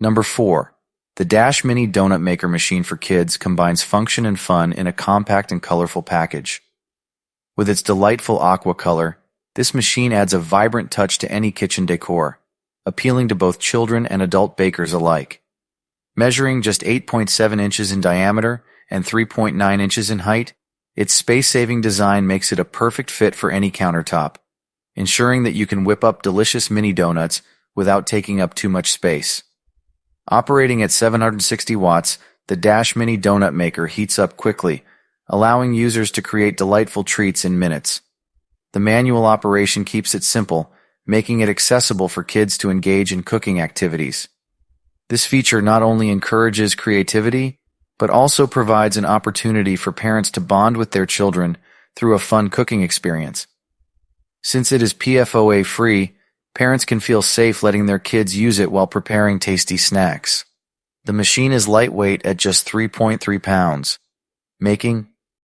Number 4. The Dash Mini Donut Maker Machine for Kids combines function and fun in a compact and colorful package. With its delightful aqua color, this machine adds a vibrant touch to any kitchen decor, appealing to both children and adult bakers alike. Measuring just 8.7 inches in diameter and 3.9 inches in height, its space-saving design makes it a perfect fit for any countertop, ensuring that you can whip up delicious mini donuts without taking up too much space. Operating at 760 watts, the Dash Mini Donut Maker heats up quickly, allowing users to create delightful treats in minutes. The manual operation keeps it simple, making it accessible for kids to engage in cooking activities. This feature not only encourages creativity, but also provides an opportunity for parents to bond with their children through a fun cooking experience. Since it is PFOA-free, parents can feel safe letting their kids use it while preparing tasty snacks. The machine is lightweight at just 3.3 pounds, making